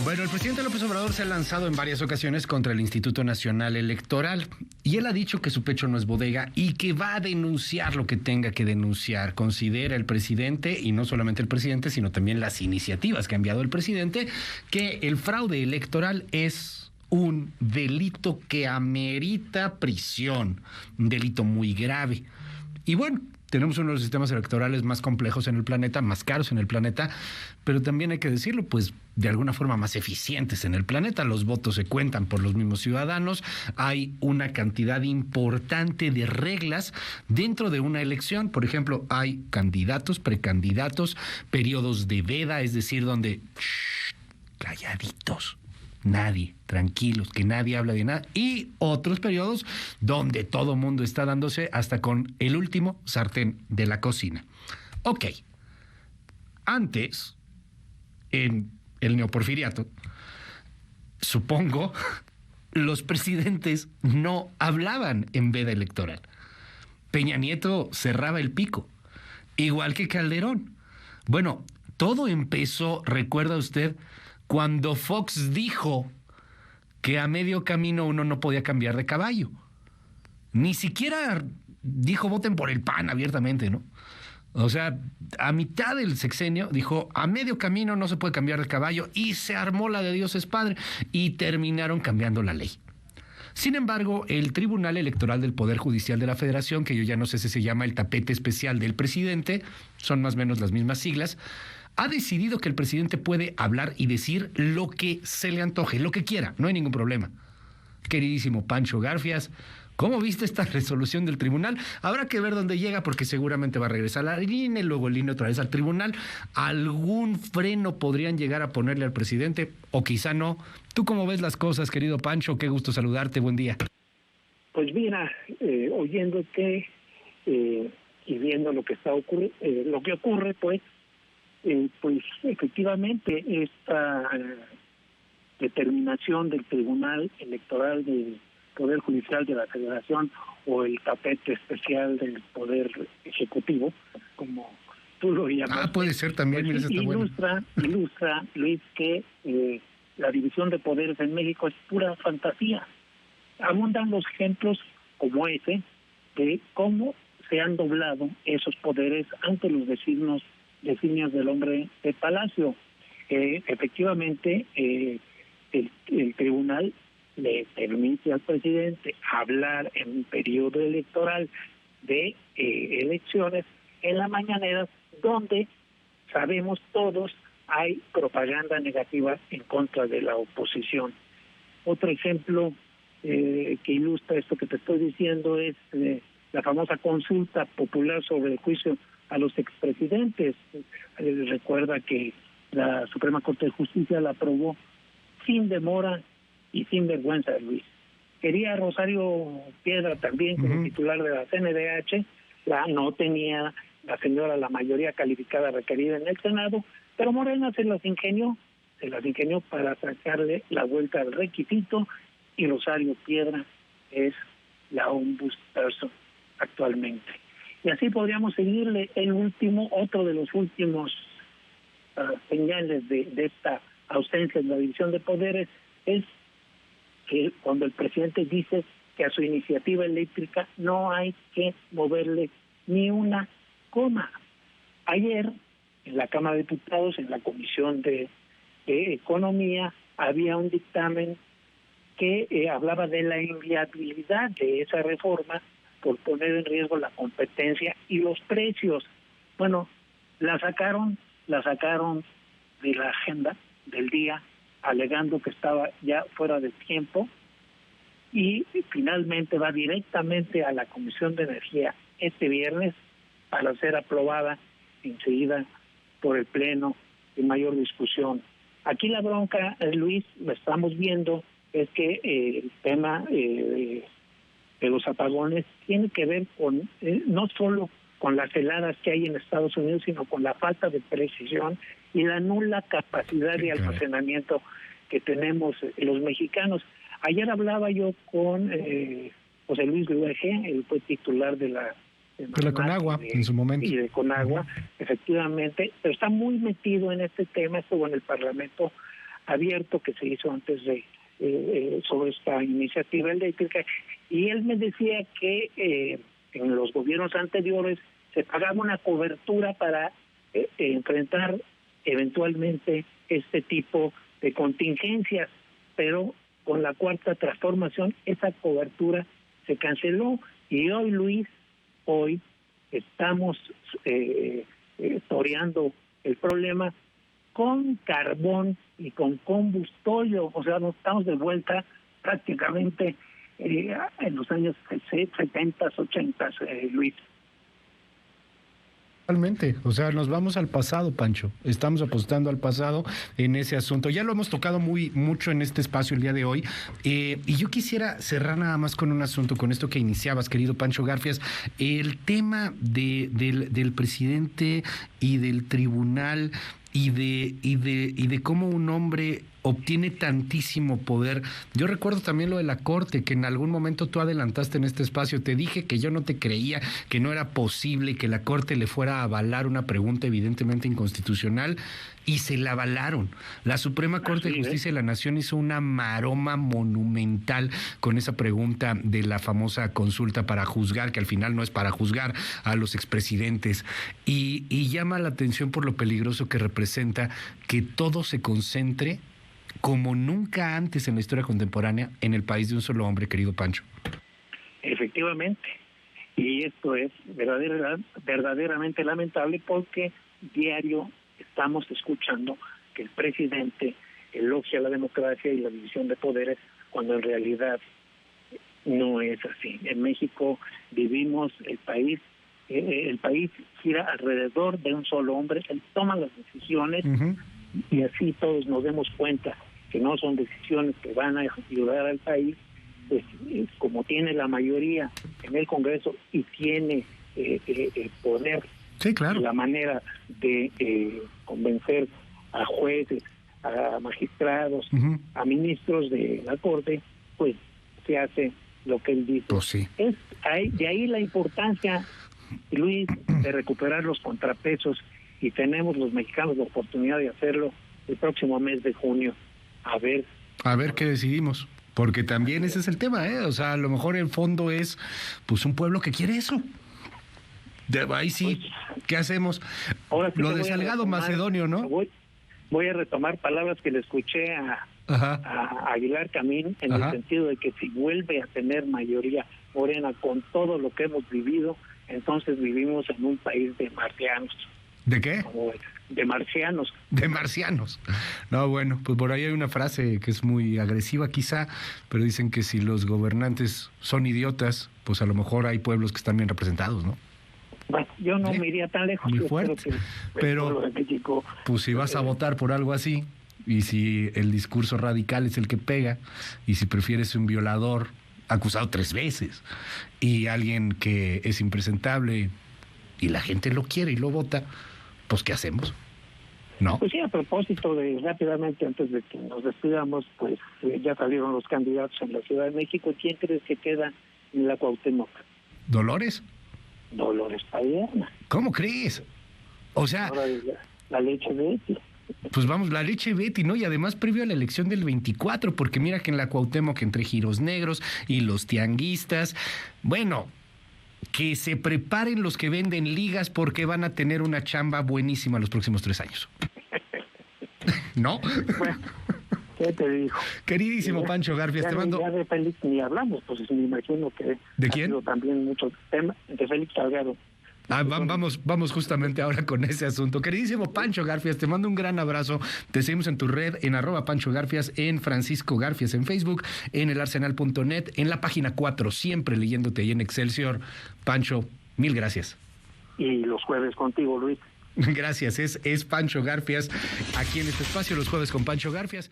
Bueno, el presidente López Obrador se ha lanzado en varias ocasiones contra el Instituto Nacional Electoral y él ha dicho que su pecho no es bodega y que va a denunciar lo que tenga que denunciar. Considera el presidente, y no solamente el presidente, sino también las iniciativas que ha enviado el presidente, que el fraude electoral es un delito que amerita prisión, un delito muy grave. Y bueno, tenemos uno de los sistemas electorales más complejos en el planeta, más caros en el planeta, pero también hay que decirlo, pues de alguna forma más eficientes en el planeta. Los votos se cuentan por los mismos ciudadanos. Hay una cantidad importante de reglas dentro de una elección. Por ejemplo, hay candidatos, precandidatos, periodos de veda, es decir, donde calladitos. Nadie, tranquilos, que nadie habla de nada. Y otros periodos donde todo mundo está dándose hasta con el último sartén de la cocina. Ok. Antes, en el neoporfiriato, supongo, los presidentes no hablaban en veda electoral. Peña Nieto cerraba el pico, igual que Calderón. Bueno, todo empezó, ¿recuerda usted?, cuando Fox dijo que a medio camino uno no podía cambiar de caballo. Ni siquiera dijo voten por el PAN abiertamente, ¿no? O sea, a mitad del sexenio dijo a medio camino no se puede cambiar de caballo y se armó la de Dios es Padre y terminaron cambiando la ley. Sin embargo, el Tribunal Electoral del Poder Judicial de la Federación, que yo ya no sé si se llama el tapete especial del presidente, son más o menos las mismas siglas, ha decidido que el presidente puede hablar y decir lo que se le antoje, lo que quiera, no hay ningún problema. Queridísimo Pancho Garfias, ¿cómo viste esta resolución del tribunal? Habrá que ver dónde llega porque seguramente va a regresar al INE, luego el INE otra vez al tribunal. ¿Algún freno podrían llegar a ponerle al presidente o quizá no? ¿Tú cómo ves las cosas, querido Pancho? Qué gusto saludarte, buen día. Pues mira, oyéndote y viendo lo que lo que ocurre, pues efectivamente esta determinación del Tribunal Electoral del Poder Judicial de la Federación o el tapete especial del Poder Ejecutivo, como tú lo llamas. Puede ser también, pues, mira, ilustra, Luis, que la división de poderes en México es pura fantasía. Abundan los ejemplos como ese de cómo se han doblado esos poderes ante los designios del hombre de palacio. Efectivamente, el tribunal le permite al presidente hablar en un periodo electoral de elecciones en la mañanera, donde sabemos todos hay propaganda negativa en contra de la oposición. Otro ejemplo que ilustra esto que te estoy diciendo es la famosa consulta popular sobre el juicio a los expresidentes. Recuerda que la Suprema Corte de Justicia la aprobó sin demora y sin vergüenza, Luis. Quería Rosario Piedra también como titular de la CNDH, no tenía la señora la mayoría calificada requerida en el Senado, pero Morena se las ingenió para sacarle la vuelta al requisito y Rosario Piedra es la ombudsperson actualmente. Y así podríamos seguirle. Otro de los últimos señales de esta ausencia de la división de poderes es que cuando el presidente dice que a su iniciativa eléctrica no hay que moverle ni una coma. Ayer, en la Cámara de Diputados, en la Comisión de Economía, había un dictamen que hablaba de la inviabilidad de esa reforma por poner en riesgo la competencia y los precios. Bueno, la sacaron de la agenda del día, alegando que estaba ya fuera de tiempo, y finalmente va directamente a la Comisión de Energía este viernes para ser aprobada enseguida por el Pleno en mayor discusión. Aquí la bronca, Luis, lo estamos viendo, es que el tema de los apagones tiene que ver con no solo con las heladas que hay en Estados Unidos, sino con la falta de precisión y la nula capacidad de almacenamiento que tenemos los mexicanos. Ayer hablaba yo con José Luis Luege, él fue titular de la Conagua en su momento. Y de Conagua, efectivamente, pero está muy metido en este tema, estuvo en el Parlamento abierto que se hizo antes de sobre esta iniciativa eléctrica, y él me decía que en los gobiernos anteriores se pagaba una cobertura para enfrentar eventualmente este tipo de contingencias, pero con la cuarta transformación esa cobertura se canceló, y hoy, Luis, estamos toreando el problema con carbón y con combustóleo, o sea, nos estamos de vuelta prácticamente en los años 70, 80, Luis. Totalmente, o sea, nos vamos al pasado, Pancho. Estamos apostando al pasado en ese asunto. Ya lo hemos tocado mucho en este espacio el día de hoy. Y yo quisiera cerrar nada más con un asunto, con esto que iniciabas, querido Pancho Garfias. El tema del presidente y del tribunal y de cómo un hombre obtiene tantísimo poder. Yo recuerdo también lo de la Corte, que en algún momento tú adelantaste en este espacio. Te dije que yo no te creía, que no era posible que la Corte le fuera a avalar una pregunta evidentemente inconstitucional, y se la avalaron. La Suprema Corte de Justicia de la Nación hizo una maroma monumental con esa pregunta de la famosa consulta para juzgar, que al final no es para juzgar a los expresidentes, y llama la atención por lo peligroso que representa que todo se concentre como nunca antes en la historia contemporánea en el país de un solo hombre, querido Pancho. Efectivamente, y esto es verdaderamente lamentable, porque diario estamos escuchando que el presidente elogia la democracia y la división de poderes, cuando en realidad no es así. En México vivimos el país gira alrededor de un solo hombre, él toma las decisiones, y así todos nos demos cuenta que no son decisiones que van a ayudar al país. Pues como tiene la mayoría en el Congreso y tiene el poder, sí, claro, la manera de convencer a jueces, a magistrados, a ministros de la Corte, pues se hace lo que él dice. Pues sí. De ahí la importancia, Luis, de recuperar los contrapesos, y tenemos los mexicanos la oportunidad de hacerlo el próximo mes de junio. A ver qué decidimos. Porque también ese es el tema, ¿eh? O sea, a lo mejor el fondo es, pues, un pueblo que quiere eso. Ahí sí, pues, ¿qué hacemos? Ahora sí lo de Salgado Macedonio, ¿no? Voy a retomar palabras que le escuché a Aguilar Camín, en el sentido de que si vuelve a tener mayoría Morena con todo lo que hemos vivido, entonces vivimos en un país de marcianos. ¿De qué? De marcianos. De marcianos. No, bueno, pues por ahí hay una frase que es muy agresiva quizá, pero dicen que si los gobernantes son idiotas, pues a lo mejor hay pueblos que están bien representados, ¿no? Bueno, yo no me iría tan lejos. Muy fuerte. Pero, México, pues si vas a votar por algo así, y si el discurso radical es el que pega, y si prefieres un violador acusado 3 veces, y alguien que es impresentable, y la gente lo quiere y lo vota, pues ¿qué hacemos? ¿No? Pues sí, a propósito de, rápidamente, antes de que nos despidamos, pues ya salieron los candidatos en la Ciudad de México. ¿Quién crees que queda en la Cuauhtémoc? ¿Dolores? Dolores Padierna. ¿Cómo crees? O sea... Ahora la leche Betty. Pues vamos, la leche Betty, ¿no? Y además previo a la elección del 24, porque mira que en la Cuauhtémoc, entre giros negros y los tianguistas, bueno... Que se preparen los que venden ligas, porque van a tener una chamba buenísima los próximos 3 años. ¿No? Bueno, ¿qué te digo? Queridísimo Pancho Garfias, te mando... Ya de Félix ni hablamos, pues me imagino que... ¿De quién? También mucho tema de Félix Salgado. Vamos justamente ahora con ese asunto. Queridísimo Pancho Garfias, te mando un gran abrazo. Te seguimos en tu red, en @Pancho Garfias, en Francisco Garfias en Facebook, en elarsenal.net, en la página 4, siempre leyéndote ahí en Excelsior. Pancho, mil gracias. Y los jueves contigo, Luis. Gracias, es Pancho Garfias, aquí en este espacio, los jueves con Pancho Garfias.